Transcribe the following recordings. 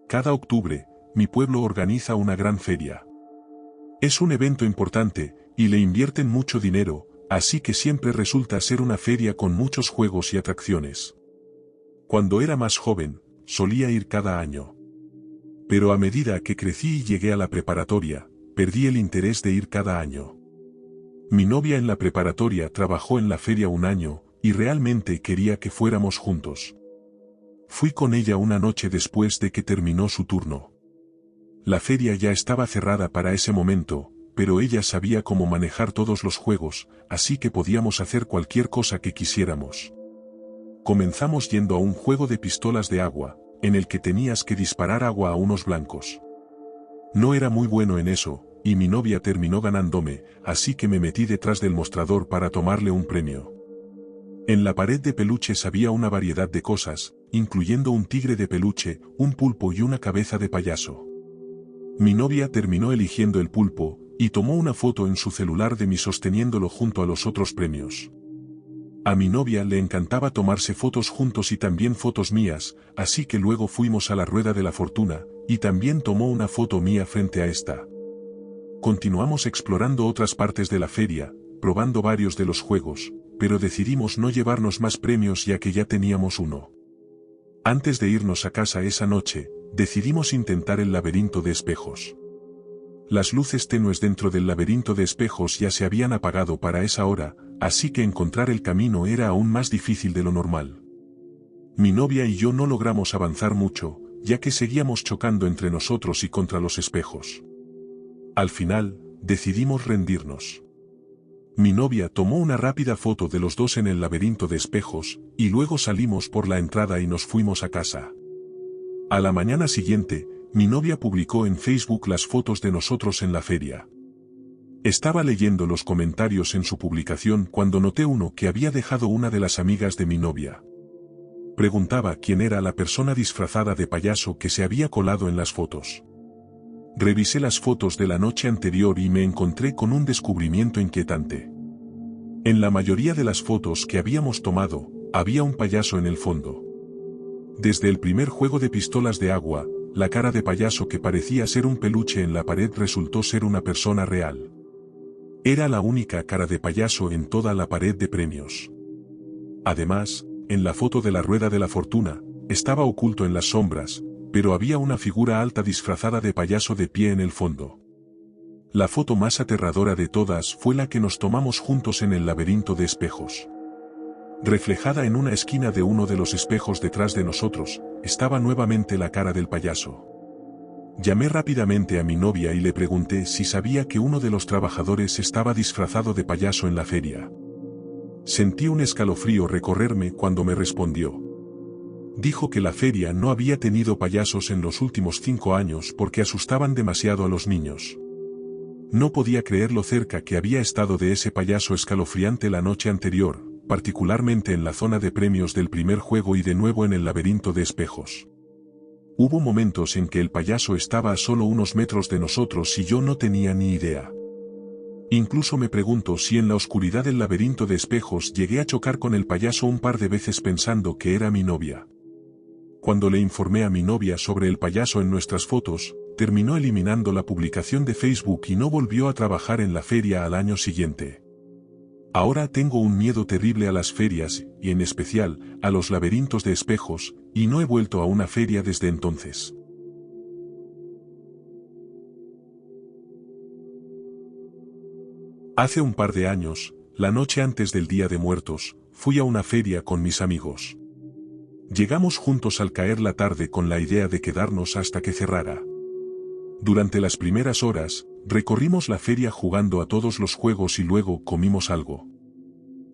Cada octubre, mi pueblo organiza una gran feria. Es un evento importante, y le invierten mucho dinero, así que siempre resulta ser una feria con muchos juegos y atracciones. Cuando era más joven, solía ir cada año. Pero a medida que crecí y llegué a la preparatoria, perdí el interés de ir cada año. Mi novia en la preparatoria trabajó en la feria un año, y realmente quería que fuéramos juntos. Fui con ella una noche después de que terminó su turno. La feria ya estaba cerrada para ese momento, pero ella sabía cómo manejar todos los juegos, así que podíamos hacer cualquier cosa que quisiéramos. Comenzamos yendo a un juego de pistolas de agua, en el que tenías que disparar agua a unos blancos. No era muy bueno en eso, y mi novia terminó ganándome, así que me metí detrás del mostrador para tomarle un premio. En la pared de peluches había una variedad de cosas, incluyendo un tigre de peluche, un pulpo y una cabeza de payaso. Mi novia terminó eligiendo el pulpo, y tomó una foto en su celular de mí sosteniéndolo junto a los otros premios. A mi novia le encantaba tomarse fotos juntos y también fotos mías, así que luego fuimos a la rueda de la fortuna, y también tomó una foto mía frente a esta. Continuamos explorando otras partes de la feria, probando varios de los juegos, pero decidimos no llevarnos más premios ya que ya teníamos uno. Antes de irnos a casa esa noche, decidimos intentar el laberinto de espejos. Las luces tenues dentro del laberinto de espejos ya se habían apagado para esa hora, así que encontrar el camino era aún más difícil de lo normal. Mi novia y yo no logramos avanzar mucho, ya que seguíamos chocando entre nosotros y contra los espejos. Al final, decidimos rendirnos. Mi novia tomó una rápida foto de los dos en el laberinto de espejos, y luego salimos por la entrada y nos fuimos a casa. A la mañana siguiente, mi novia publicó en Facebook las fotos de nosotros en la feria. Estaba leyendo los comentarios en su publicación cuando noté uno que había dejado una de las amigas de mi novia. Preguntaba quién era la persona disfrazada de payaso que se había colado en las fotos. Revisé las fotos de la noche anterior y me encontré con un descubrimiento inquietante. En la mayoría de las fotos que habíamos tomado, había un payaso en el fondo. Desde el primer juego de pistolas de agua, la cara de payaso que parecía ser un peluche en la pared resultó ser una persona real. Era la única cara de payaso en toda la pared de premios. Además, en la foto de la rueda de la fortuna, estaba oculto en las sombras, pero había una figura alta disfrazada de payaso de pie en el fondo. La foto más aterradora de todas fue la que nos tomamos juntos en el laberinto de espejos. Reflejada en una esquina de uno de los espejos detrás de nosotros, estaba nuevamente la cara del payaso. Llamé rápidamente a mi novia y le pregunté si sabía que uno de los trabajadores estaba disfrazado de payaso en la feria. Sentí un escalofrío recorrerme cuando me respondió. Dijo que la feria no había tenido payasos en los últimos 5 años porque asustaban demasiado a los niños. No podía creer lo cerca que había estado de ese payaso escalofriante la noche anterior, particularmente en la zona de premios del primer juego y de nuevo en el laberinto de espejos. Hubo momentos en que el payaso estaba a solo unos metros de nosotros y yo no tenía ni idea. Incluso me pregunto si en la oscuridad del laberinto de espejos llegué a chocar con el payaso un par de veces pensando que era mi novia. Cuando le informé a mi novia sobre el payaso en nuestras fotos, terminó eliminando la publicación de Facebook y no volvió a trabajar en la feria al año siguiente. Ahora tengo un miedo terrible a las ferias, y en especial, a los laberintos de espejos, y no he vuelto a una feria desde entonces. Hace un par de años, la noche antes del Día de Muertos, fui a una feria con mis amigos. Llegamos juntos al caer la tarde con la idea de quedarnos hasta que cerrara. Durante las primeras horas, recorrimos la feria jugando a todos los juegos y luego comimos algo.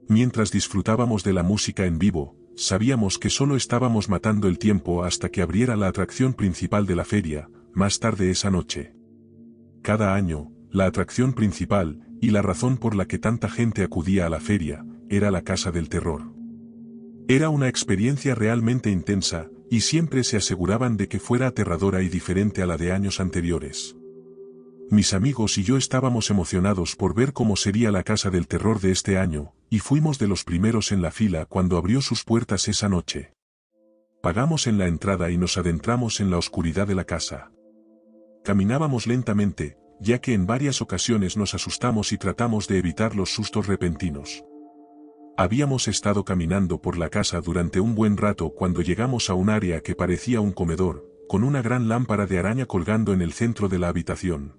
Mientras disfrutábamos de la música en vivo, sabíamos que solo estábamos matando el tiempo hasta que abriera la atracción principal de la feria, más tarde esa noche. Cada año, la atracción principal, y la razón por la que tanta gente acudía a la feria, era la Casa del Terror. Era una experiencia realmente intensa, y siempre se aseguraban de que fuera aterradora y diferente a la de años anteriores. Mis amigos y yo estábamos emocionados por ver cómo sería la Casa del Terror de este año, y fuimos de los primeros en la fila cuando abrió sus puertas esa noche. Pagamos en la entrada y nos adentramos en la oscuridad de la casa. Caminábamos lentamente, ya que en varias ocasiones nos asustamos y tratamos de evitar los sustos repentinos. Habíamos estado caminando por la casa durante un buen rato cuando llegamos a un área que parecía un comedor, con una gran lámpara de araña colgando en el centro de la habitación.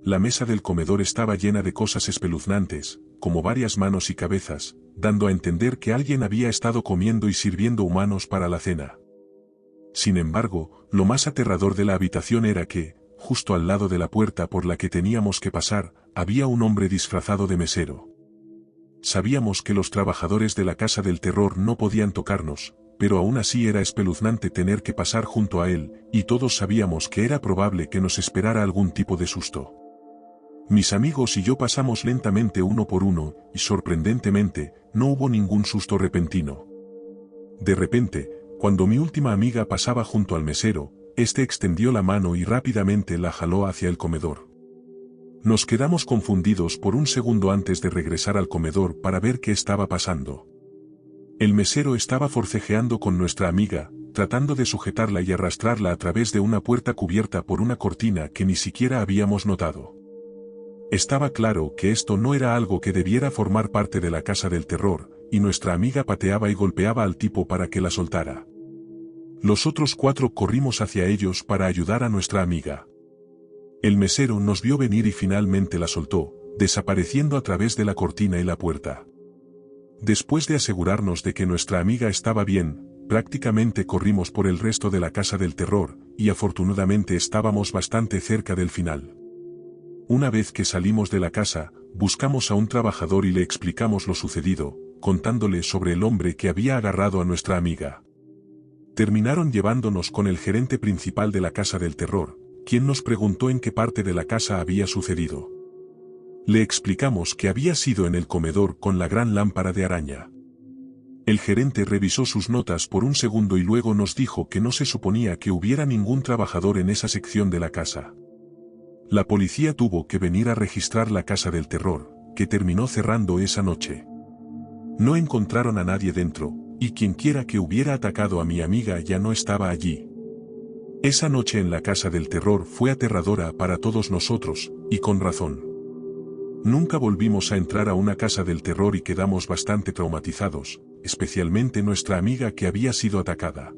La mesa del comedor estaba llena de cosas espeluznantes, como varias manos y cabezas, dando a entender que alguien había estado comiendo y sirviendo humanos para la cena. Sin embargo, lo más aterrador de la habitación era que, justo al lado de la puerta por la que teníamos que pasar, había un hombre disfrazado de mesero. Sabíamos que los trabajadores de la casa del terror no podían tocarnos, pero aún así era espeluznante tener que pasar junto a él, y todos sabíamos que era probable que nos esperara algún tipo de susto. Mis amigos y yo pasamos lentamente uno por uno, y sorprendentemente, no hubo ningún susto repentino. De repente, cuando mi última amiga pasaba junto al mesero, este extendió la mano y rápidamente la jaló hacia el comedor. Nos quedamos confundidos por un segundo antes de regresar al comedor para ver qué estaba pasando. El mesero estaba forcejeando con nuestra amiga, tratando de sujetarla y arrastrarla a través de una puerta cubierta por una cortina que ni siquiera habíamos notado. Estaba claro que esto no era algo que debiera formar parte de la casa del terror, y nuestra amiga pateaba y golpeaba al tipo para que la soltara. Los otros 4 corrimos hacia ellos para ayudar a nuestra amiga. El mesero nos vio venir y finalmente la soltó, desapareciendo a través de la cortina y la puerta. Después de asegurarnos de que nuestra amiga estaba bien, prácticamente corrimos por el resto de la casa del terror, y afortunadamente estábamos bastante cerca del final. Una vez que salimos de la casa, buscamos a un trabajador y le explicamos lo sucedido, contándole sobre el hombre que había agarrado a nuestra amiga. Terminaron llevándonos con el gerente principal de la casa del terror, quien nos preguntó en qué parte de la casa había sucedido. Le explicamos que había sido en el comedor con la gran lámpara de araña. El gerente revisó sus notas por un segundo y luego nos dijo que no se suponía que hubiera ningún trabajador en esa sección de la casa. La policía tuvo que venir a registrar la casa del terror, que terminó cerrando esa noche. No encontraron a nadie dentro, y quienquiera que hubiera atacado a mi amiga ya no estaba allí. Esa noche en la casa del terror fue aterradora para todos nosotros, y con razón. Nunca volvimos a entrar a una casa del terror y quedamos bastante traumatizados, especialmente nuestra amiga que había sido atacada.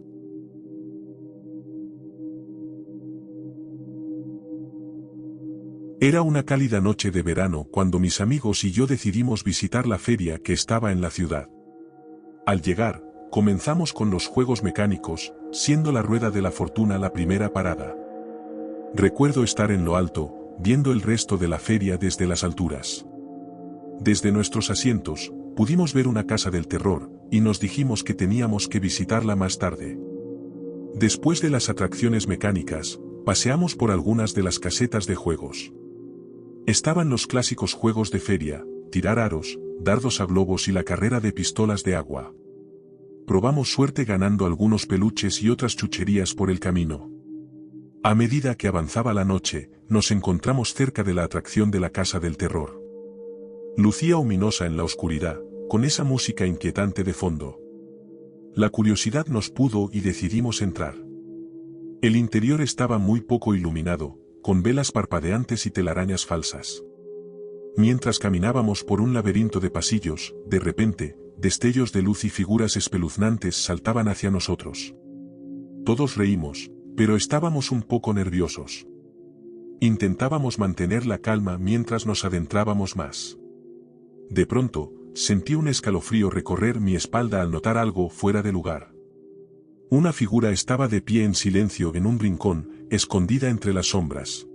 Era una cálida noche de verano cuando mis amigos y yo decidimos visitar la feria que estaba en la ciudad. Al llegar, comenzamos con los juegos mecánicos, siendo la rueda de la fortuna la primera parada. Recuerdo estar en lo alto, viendo el resto de la feria desde las alturas. Desde nuestros asientos, pudimos ver una casa del terror, y nos dijimos que teníamos que visitarla más tarde. Después de las atracciones mecánicas, paseamos por algunas de las casetas de juegos. Estaban los clásicos juegos de feria, tirar aros, dardos a globos y la carrera de pistolas de agua. Probamos suerte ganando algunos peluches y otras chucherías por el camino. A medida que avanzaba la noche, nos encontramos cerca de la atracción de la casa del terror. Lucía ominosa en la oscuridad, con esa música inquietante de fondo. La curiosidad nos pudo y decidimos entrar. El interior estaba muy poco iluminado, con velas parpadeantes y telarañas falsas. Mientras caminábamos por un laberinto de pasillos, de repente, destellos de luz y figuras espeluznantes saltaban hacia nosotros. Todos reímos, pero estábamos un poco nerviosos. Intentábamos mantener la calma mientras nos adentrábamos más. De pronto, sentí un escalofrío recorrer mi espalda al notar algo fuera de lugar. Una figura estaba de pie en silencio en un rincón, escondida entre las sombras.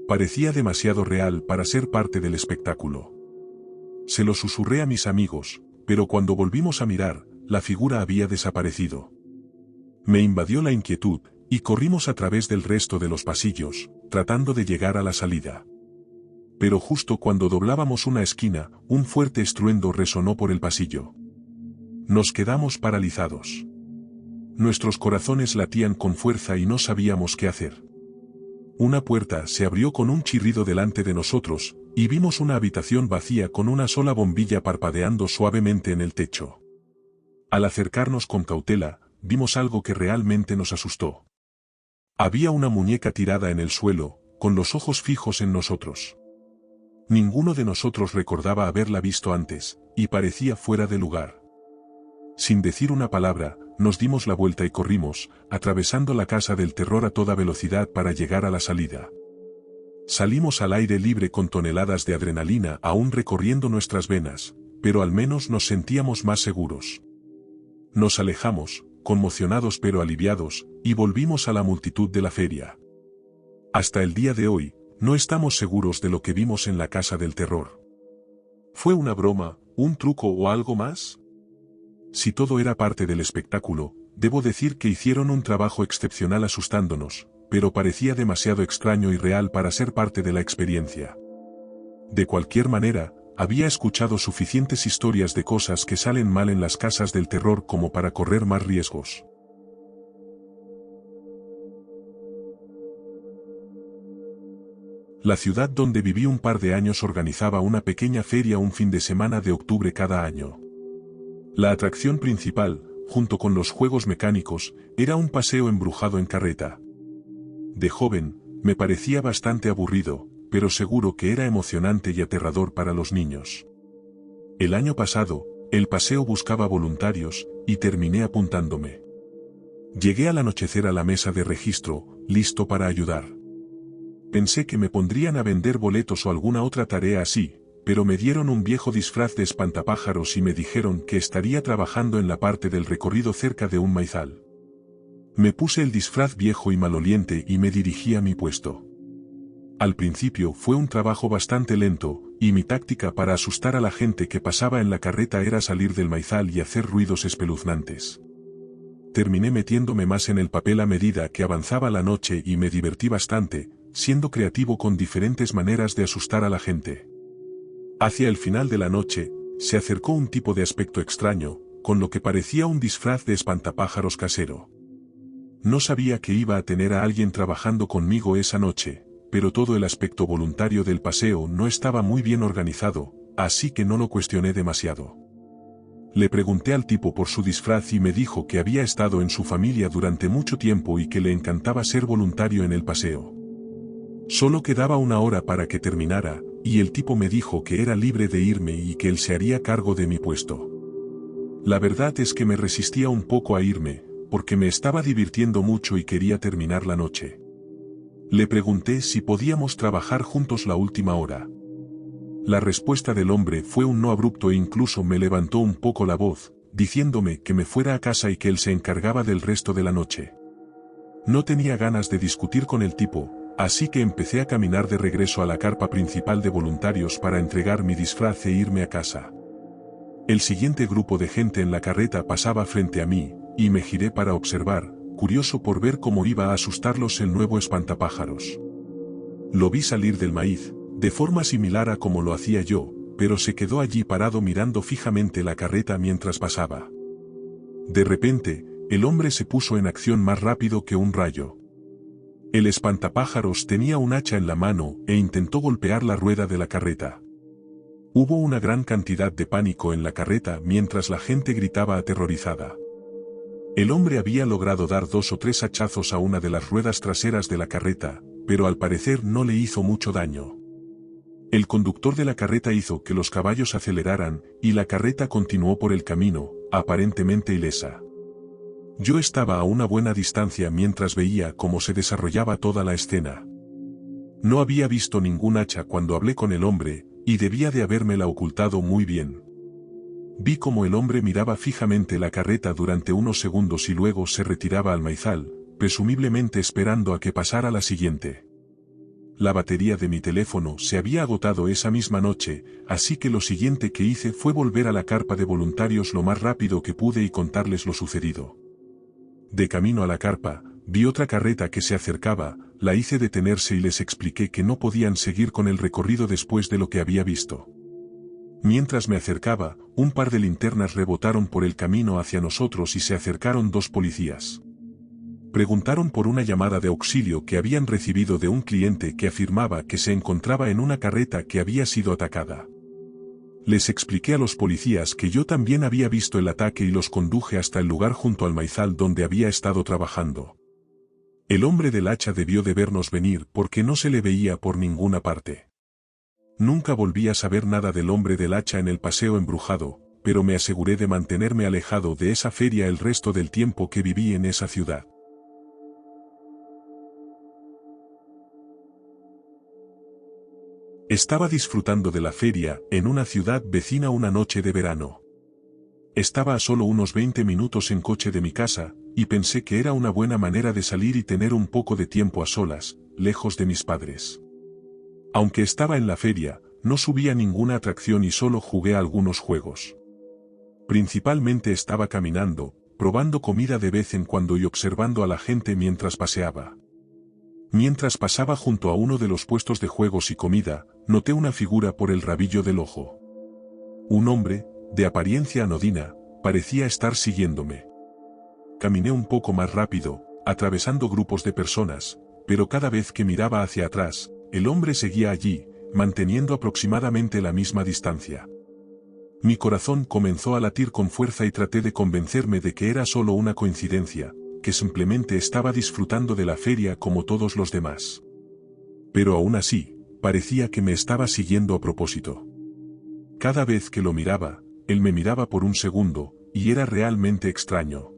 Parecía demasiado real para ser parte del espectáculo. Se lo susurré a mis amigos, pero cuando volvimos a mirar, la figura había desaparecido. Me invadió la inquietud, y corrimos a través del resto de los pasillos, tratando de llegar a la salida. Pero justo cuando doblábamos una esquina, un fuerte estruendo resonó por el pasillo. Nos quedamos paralizados. Nuestros corazones latían con fuerza y no sabíamos qué hacer. Una puerta se abrió con un chirrido delante de nosotros, y vimos una habitación vacía con una sola bombilla parpadeando suavemente en el techo. Al acercarnos con cautela, vimos algo que realmente nos asustó. Había una muñeca tirada en el suelo, con los ojos fijos en nosotros. Ninguno de nosotros recordaba haberla visto antes, y parecía fuera de lugar. Sin decir una palabra, nos dimos la vuelta y corrimos, atravesando la casa del terror a toda velocidad para llegar a la salida. Salimos al aire libre con toneladas de adrenalina aún recorriendo nuestras venas, pero al menos nos sentíamos más seguros. Nos alejamos, conmocionados pero aliviados, y volvimos a la multitud de la feria. Hasta el día de hoy, no estamos seguros de lo que vimos en la casa del terror. ¿Fue una broma, un truco o algo más? Si todo era parte del espectáculo, debo decir que hicieron un trabajo excepcional asustándonos, pero parecía demasiado extraño y real para ser parte de la experiencia. De cualquier manera, había escuchado suficientes historias de cosas que salen mal en las casas del terror como para correr más riesgos. La ciudad donde viví un par de años organizaba una pequeña feria un fin de semana de octubre cada año. La atracción principal, junto con los juegos mecánicos, era un paseo embrujado en carreta. De joven, me parecía bastante aburrido, pero seguro que era emocionante y aterrador para los niños. El año pasado, el paseo buscaba voluntarios, y terminé apuntándome. Llegué al anochecer a la mesa de registro, listo para ayudar. Pensé que me pondrían a vender boletos o alguna otra tarea así, pero me dieron un viejo disfraz de espantapájaros y me dijeron que estaría trabajando en la parte del recorrido cerca de un maizal. Me puse el disfraz viejo y maloliente y me dirigí a mi puesto. Al principio fue un trabajo bastante lento, y mi táctica para asustar a la gente que pasaba en la carreta era salir del maizal y hacer ruidos espeluznantes. Terminé metiéndome más en el papel a medida que avanzaba la noche y me divertí bastante, siendo creativo con diferentes maneras de asustar a la gente. Hacia el final de la noche, se acercó un tipo de aspecto extraño, con lo que parecía un disfraz de espantapájaros casero. No sabía que iba a tener a alguien trabajando conmigo esa noche, pero todo el aspecto voluntario del paseo no estaba muy bien organizado, así que no lo cuestioné demasiado. Le pregunté al tipo por su disfraz y me dijo que había estado en su familia durante mucho tiempo y que le encantaba ser voluntario en el paseo. Solo quedaba una hora para que terminara, y el tipo me dijo que era libre de irme y que él se haría cargo de mi puesto. La verdad es que me resistía un poco a irme, porque me estaba divirtiendo mucho y quería terminar la noche. Le pregunté si podíamos trabajar juntos la última hora. La respuesta del hombre fue un no abrupto e incluso me levantó un poco la voz, diciéndome que me fuera a casa y que él se encargaba del resto de la noche. No tenía ganas de discutir con el tipo, así que empecé a caminar de regreso a la carpa principal de voluntarios para entregar mi disfraz e irme a casa. El siguiente grupo de gente en la carreta pasaba frente a mí, y me giré para observar, curioso por ver cómo iba a asustarlos el nuevo espantapájaros. Lo vi salir del maíz, de forma similar a como lo hacía yo, pero se quedó allí parado mirando fijamente la carreta mientras pasaba. De repente, el hombre se puso en acción más rápido que un rayo. El espantapájaros tenía un hacha en la mano e intentó golpear la rueda de la carreta. Hubo una gran cantidad de pánico en la carreta mientras la gente gritaba aterrorizada. El hombre había logrado dar 2 o 3 hachazos a una de las ruedas traseras de la carreta, pero al parecer no le hizo mucho daño. El conductor de la carreta hizo que los caballos aceleraran, y la carreta continuó por el camino, aparentemente ilesa. Yo estaba a una buena distancia mientras veía cómo se desarrollaba toda la escena. No había visto ningún hacha cuando hablé con el hombre, y debía de habérmela ocultado muy bien. Vi cómo el hombre miraba fijamente la carreta durante unos segundos y luego se retiraba al maizal, presumiblemente esperando a que pasara la siguiente. La batería de mi teléfono se había agotado esa misma noche, así que lo siguiente que hice fue volver a la carpa de voluntarios lo más rápido que pude y contarles lo sucedido. De camino a la carpa, vi otra carreta que se acercaba, la hice detenerse y les expliqué que no podían seguir con el recorrido después de lo que había visto. Mientras me acercaba, un par de linternas rebotaron por el camino hacia nosotros y se acercaron 2 policías. Preguntaron por una llamada de auxilio que habían recibido de un cliente que afirmaba que se encontraba en una carreta que había sido atacada. Les expliqué a los policías que yo también había visto el ataque y los conduje hasta el lugar junto al maizal donde había estado trabajando. El hombre del hacha debió de vernos venir porque no se le veía por ninguna parte. Nunca volví a saber nada del hombre del hacha en el paseo embrujado, pero me aseguré de mantenerme alejado de esa feria el resto del tiempo que viví en esa ciudad. Estaba disfrutando de la feria en una ciudad vecina una noche de verano. Estaba a solo unos 20 minutos en coche de mi casa, y pensé que era una buena manera de salir y tener un poco de tiempo a solas, lejos de mis padres. Aunque estaba en la feria, no subí a ninguna atracción y solo jugué a algunos juegos. Principalmente estaba caminando, probando comida de vez en cuando y observando a la gente mientras paseaba. Mientras pasaba junto a uno de los puestos de juegos y comida, noté una figura por el rabillo del ojo. Un hombre, de apariencia anodina, parecía estar siguiéndome. Caminé un poco más rápido, atravesando grupos de personas, pero cada vez que miraba hacia atrás, el hombre seguía allí, manteniendo aproximadamente la misma distancia. Mi corazón comenzó a latir con fuerza y traté de convencerme de que era solo una coincidencia, que simplemente estaba disfrutando de la feria como todos los demás. Pero aún así, parecía que me estaba siguiendo a propósito. Cada vez que lo miraba, él me miraba por un segundo, y era realmente extraño.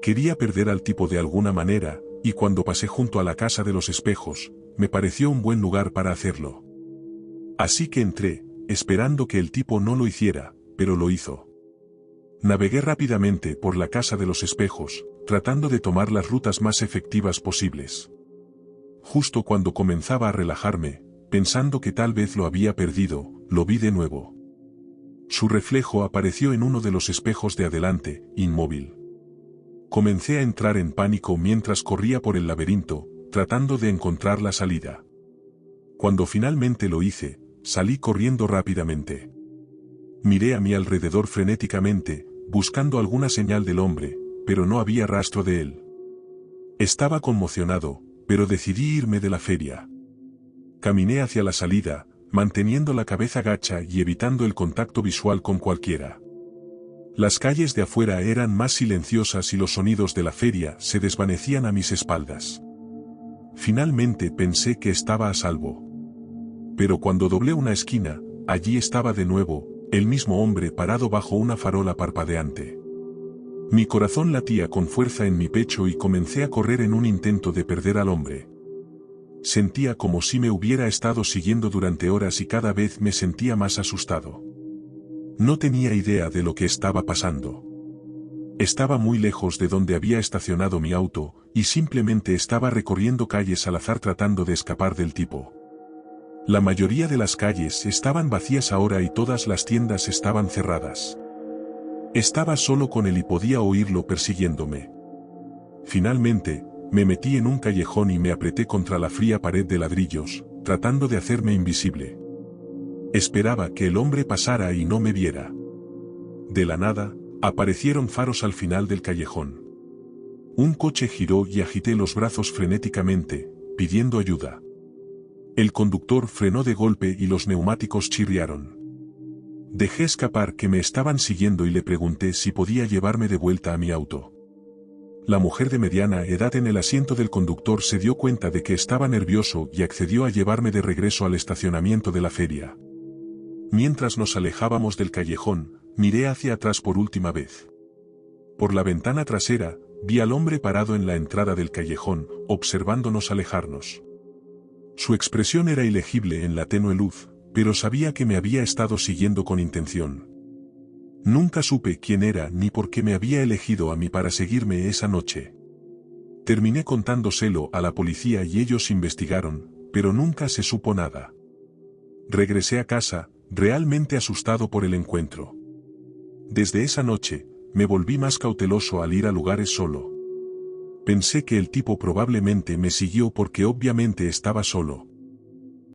Quería perder al tipo de alguna manera, y cuando pasé junto a la casa de los espejos, me pareció un buen lugar para hacerlo. Así que entré, esperando que el tipo no lo hiciera, pero lo hizo. Navegué rápidamente por la casa de los espejos, tratando de tomar las rutas más efectivas posibles. Justo cuando comenzaba a relajarme, pensando que tal vez lo había perdido, lo vi de nuevo. Su reflejo apareció en uno de los espejos de adelante, inmóvil. Comencé a entrar en pánico mientras corría por el laberinto, tratando de encontrar la salida. Cuando finalmente lo hice, salí corriendo rápidamente. Miré a mi alrededor frenéticamente, buscando alguna señal del hombre, pero no había rastro de él. Estaba conmocionado, pero decidí irme de la feria. Caminé hacia la salida, manteniendo la cabeza gacha y evitando el contacto visual con cualquiera. Las calles de afuera eran más silenciosas y los sonidos de la feria se desvanecían a mis espaldas. Finalmente pensé que estaba a salvo. Pero cuando doblé una esquina, allí estaba de nuevo, el mismo hombre parado bajo una farola parpadeante. Mi corazón latía con fuerza en mi pecho y comencé a correr en un intento de perder al hombre. Sentía como si me hubiera estado siguiendo durante horas y cada vez me sentía más asustado. No tenía idea de lo que estaba pasando. Estaba muy lejos de donde había estacionado mi auto, y simplemente estaba recorriendo calles al azar tratando de escapar del tipo. La mayoría de las calles estaban vacías ahora y todas las tiendas estaban cerradas. Estaba solo con él y podía oírlo persiguiéndome. Finalmente, me metí en un callejón y me apreté contra la fría pared de ladrillos, tratando de hacerme invisible. Esperaba que el hombre pasara y no me viera. De la nada, aparecieron faros al final del callejón. Un coche giró y agité los brazos frenéticamente, pidiendo ayuda. El conductor frenó de golpe y los neumáticos chirriaron. Dejé escapar que me estaban siguiendo y le pregunté si podía llevarme de vuelta a mi auto. La mujer de mediana edad en el asiento del conductor se dio cuenta de que estaba nervioso y accedió a llevarme de regreso al estacionamiento de la feria. Mientras nos alejábamos del callejón, miré hacia atrás por última vez. Por la ventana trasera, vi al hombre parado en la entrada del callejón, observándonos alejarnos. Su expresión era ilegible en la tenue luz, pero sabía que me había estado siguiendo con intención. Nunca supe quién era ni por qué me había elegido a mí para seguirme esa noche. Terminé contándoselo a la policía y ellos investigaron, pero nunca se supo nada. Regresé a casa, realmente asustado por el encuentro. Desde esa noche, me volví más cauteloso al ir a lugares solo. Pensé que el tipo probablemente me siguió porque obviamente estaba solo.